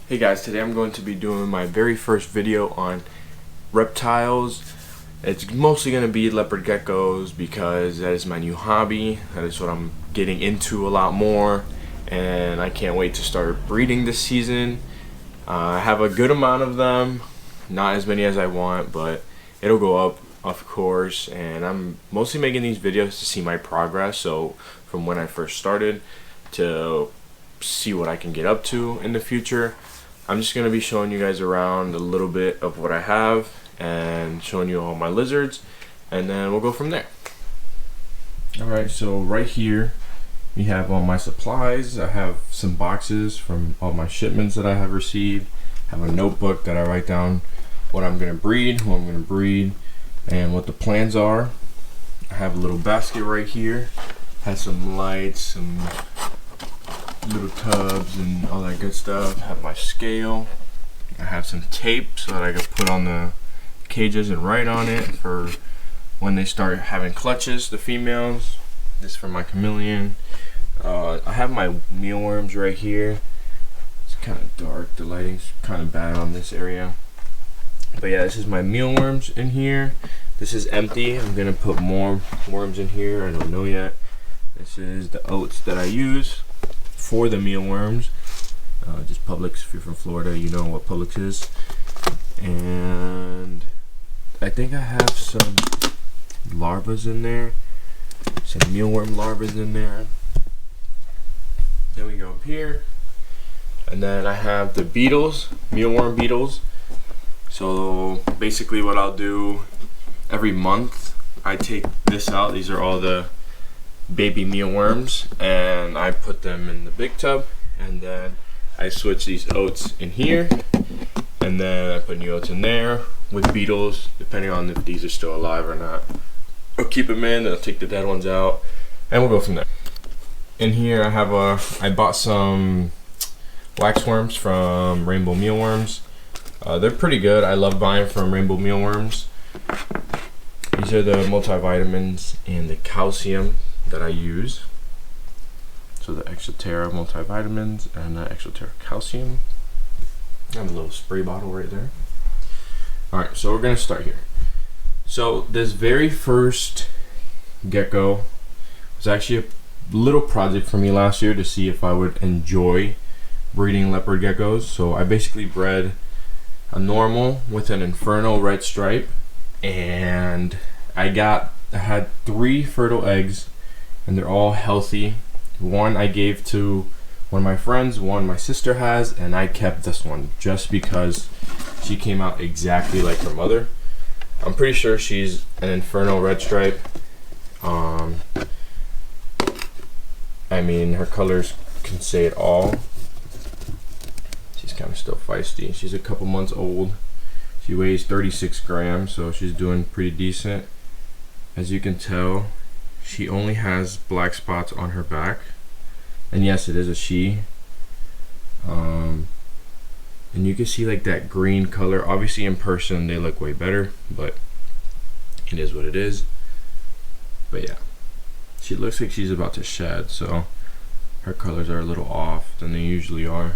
Hey guys, today I'm going to be doing my very first video on reptiles. It's mostly going to be leopard geckos because that is my new hobby. That is what I'm getting into a lot more, and I can't wait to start breeding this season. I have a good amount of them, not as many as I want, but it'll go up, of course, and I'm mostly making these videos to see my progress, so from when I first started to see what I can get up to in the future. I'm just going to be showing you guys around a little bit of what I have and showing you all my lizards, and then we'll go from there. Alright, so right here we have all my supplies. I have some boxes from all my shipments that I have received. I have a notebook that I write down what I'm going to breed, who I'm going to breed, and what the plans are. I have a little basket right here. Has some lights, some little tubs and all that good stuff. I have my scale. I have some tape so that I can put on the cages and write on it for when they start having clutches, the females. This is for my Chameleon. I have my mealworms right here. It's kind of dark, the lighting's kind of bad on this area, but yeah, this is my mealworms in here. This is empty. I'm gonna put more worms in here. I don't know yet. This is the oats that I use for the mealworms. Just Publix. If you're from Florida, you know what Publix is. And I think I have some larvas in there, some mealworm larvas in there. Then we go up here, and then I have the beetles, mealworm beetles. So basically what I'll do every month, I take this out. These are all the baby mealworms, and I put them in the big tub, and then I switch these oats in here, and then I put new oats in there with beetles, depending on if these are still alive or not. I'll keep them in, I'll take the dead ones out, and we'll go from there. In here I bought some waxworms from Rainbow Mealworms. They're pretty good. I love buying from Rainbow Mealworms. These are the multivitamins and the calcium that I use. So the Exoterra multivitamins and the Exoterra calcium. I have a little spray bottle right there. Alright, so we're gonna start here. So this very first gecko was actually a little project for me last year to see if I would enjoy breeding leopard geckos. So I basically bred a normal with an inferno red stripe, and I had 3 fertile eggs, and they're all healthy. One I gave to one of my friends, one my sister has, and I kept this one just because she came out exactly like her mother. I'm pretty sure she's an inferno red stripe. I mean, her colors can say it all. She's kind of still feisty. She's a couple months old. She weighs 36 grams, so she's doing pretty decent. As you can tell, she only has black spots on her back, and yes, it is a she. And you can see like that green color. Obviously in person they look way better, but it is what it is. But yeah, she looks like she's about to shed, so her colors are a little off than they usually are,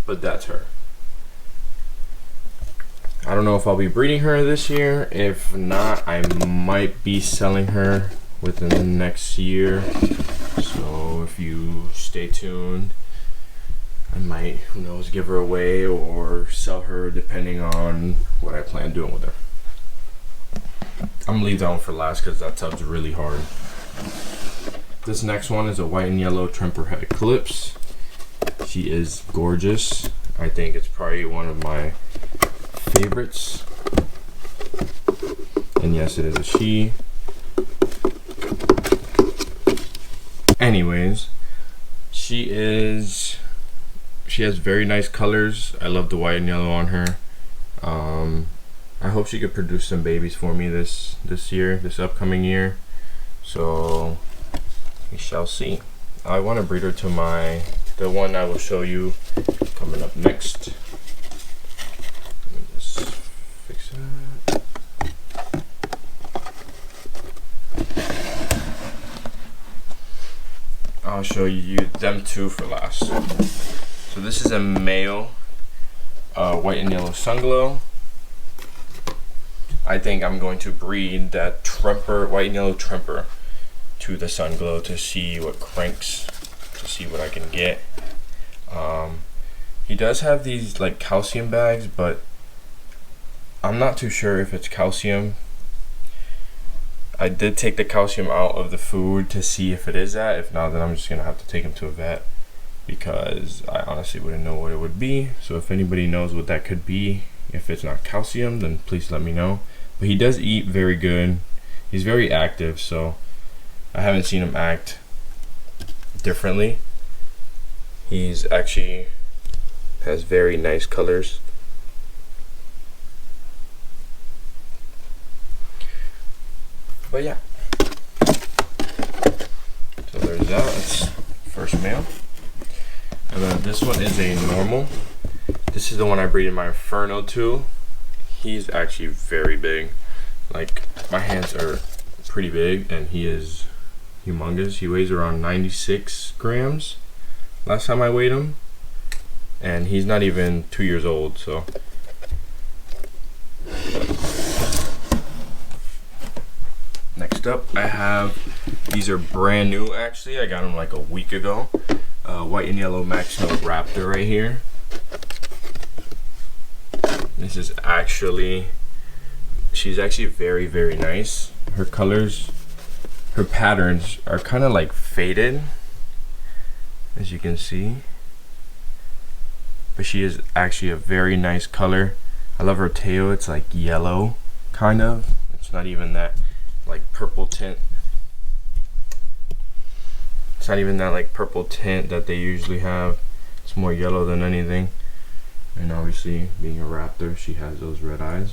but that's her. I don't know if I'll be breeding her this year. If not, I might be selling her within the next year. So if you stay tuned, I might, who knows, give her away or sell her depending on what I plan doing with her. I'm gonna leave that one for last because that tub's really hard. This next one is a white and yellow Tramper Eclipse. She is gorgeous. I think it's probably one of my favorites, and yes, it is a she. Anyways, she has very nice colors. I love the white and yellow on her. I hope she could produce some babies for me this upcoming year, so we shall see. I want to breed her to the one I will show you coming up next. Let me just fix that. I'll show you them two for last. So this is a male white and yellow sunglow. I think I'm going to breed that Tramper, white and yellow Tramper, to the sunglow to see what cranks, to see what I can get. He does have these like calcium bags, but I'm not too sure if it's calcium. I did take the calcium out of the food to see if it is that. If not, then I'm just gonna have to take him to a vet, because I honestly wouldn't know what it would be. So if anybody knows what that could be, if it's not calcium, then please let me know. But he does eat very good. He's very active, so I haven't seen him act differently. He's actually has very nice colors. But yeah. So there's that. That's first male. And then this one is a normal. This is the one I breed in my Inferno to. He's actually very big. Like, my hands are pretty big, and he is humongous. He weighs around 96 grams last time I weighed him, and he's not even 2 years old. So next up, I have, these are brand new actually. I got them like a week ago. White and yellow Max Snow Raptor right here. This is actually, she's actually very, very nice. Her colors, her patterns are kind of like faded, as you can see. But she is actually a very nice color. I love her tail. It's like yellow, kind of. It's not even that like purple tint. It's not even that like purple tint that they usually have. It's more yellow than anything. And obviously, being a raptor, she has those red eyes.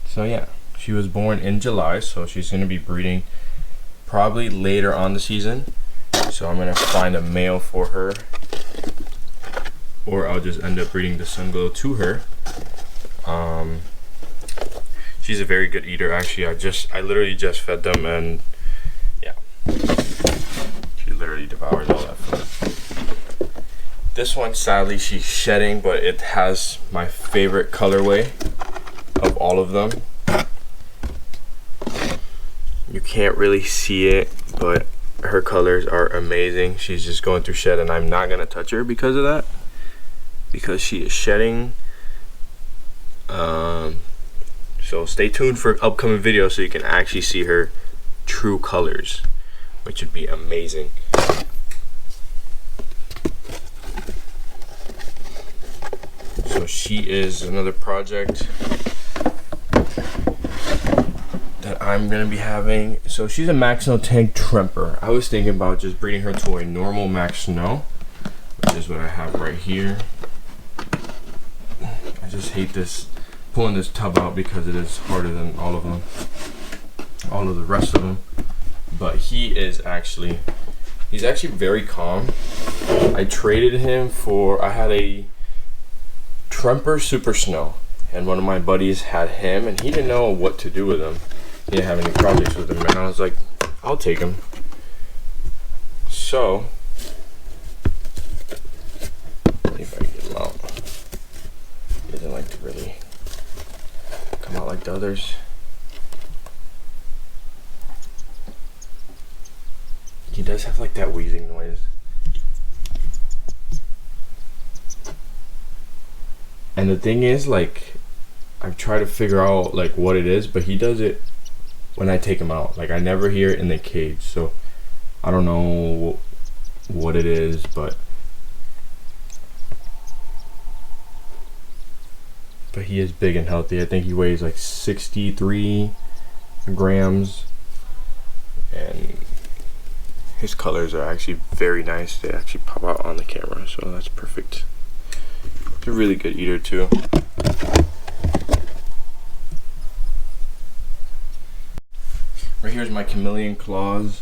So yeah, she was born in July, so she's going to be breeding probably later on the season. So I'm going to find a male for her, or I'll just end up breeding the sunglow to her. She's a very good eater actually. I literally just fed them, and yeah, she literally devours all that food. This one, sadly, she's shedding, but it has my favorite colorway of all of them. You can't really see it, but her colors are amazing. She's just going through shed, and I'm not gonna touch her because of that, because she is shedding. So stay tuned for upcoming videos so you can actually see her true colors, which would be amazing. So she is another project that I'm gonna be having. So she's a Max Snow Tank Tramper. I was thinking about just breeding her to a normal Max Snow, which is what I have right here. I just hate this, pulling this tub out, because it is harder than all of them, all of the rest of them. But he's actually very calm. I traded him for, I had a Tramper Super Snow, and one of my buddies had him, and he didn't know what to do with him. He didn't have any projects with him, and I was like, I'll take him. So see if I can get him out. He doesn't like to really come out like the others. He does have like that wheezing noise. And the thing is, like, I've tried to figure out like what it is, but he does it when I take him out. Like, I never hear it in the cage, so I don't know what it is, but he is big and healthy. I think he weighs like 63 grams, and his colors are actually very nice. They actually pop out on the camera, so that's perfect. He's a really good eater too. Right here's my Chameleon claws.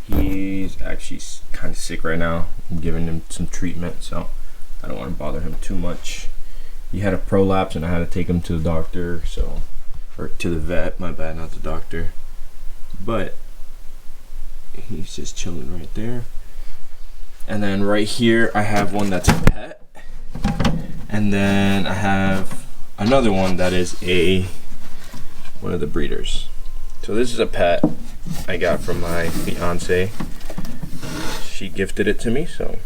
He's actually kind of sick right now. I'm giving him some treatment, so I don't want to bother him too much. He had a prolapse, and I had to take him to the doctor, so, or to the vet, my bad, not the doctor. But he's just chilling right there. And then right here I have one that's a pet, and then I have another one that is one of the breeders. So this is a pet I got from my fiance. She gifted it to me, so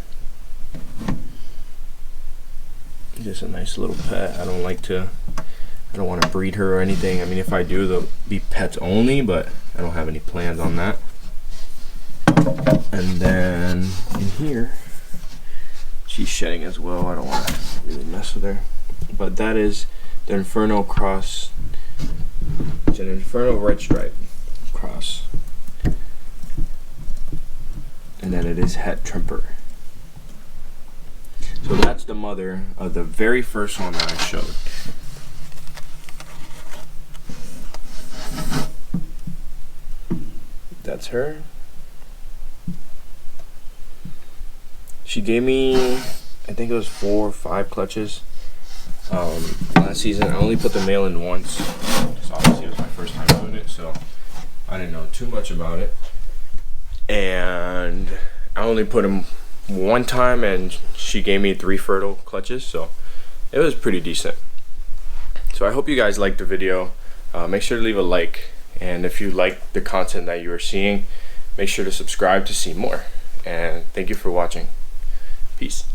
just a nice little pet. I don't want to breed her or anything. I mean, if I do, they'll be pets only, but I don't have any plans on that. And then in here, she's shedding as well. I don't want to really mess with her. But that is the Inferno cross. It's an Inferno red stripe cross. And then it is het Tramper. So that's the mother of the very first one that I showed. That's her. She gave me, I think it was 4 or 5 clutches last season. I only put the male in once. Just obviously it was my first time doing it, so I didn't know too much about it. And I only put him one time, and she gave me 3 fertile clutches, so it was pretty decent. So I hope you guys liked the video. Make sure to leave a like, and if you like the content that you are seeing, make sure to subscribe to see more. And thank you for watching. Peace.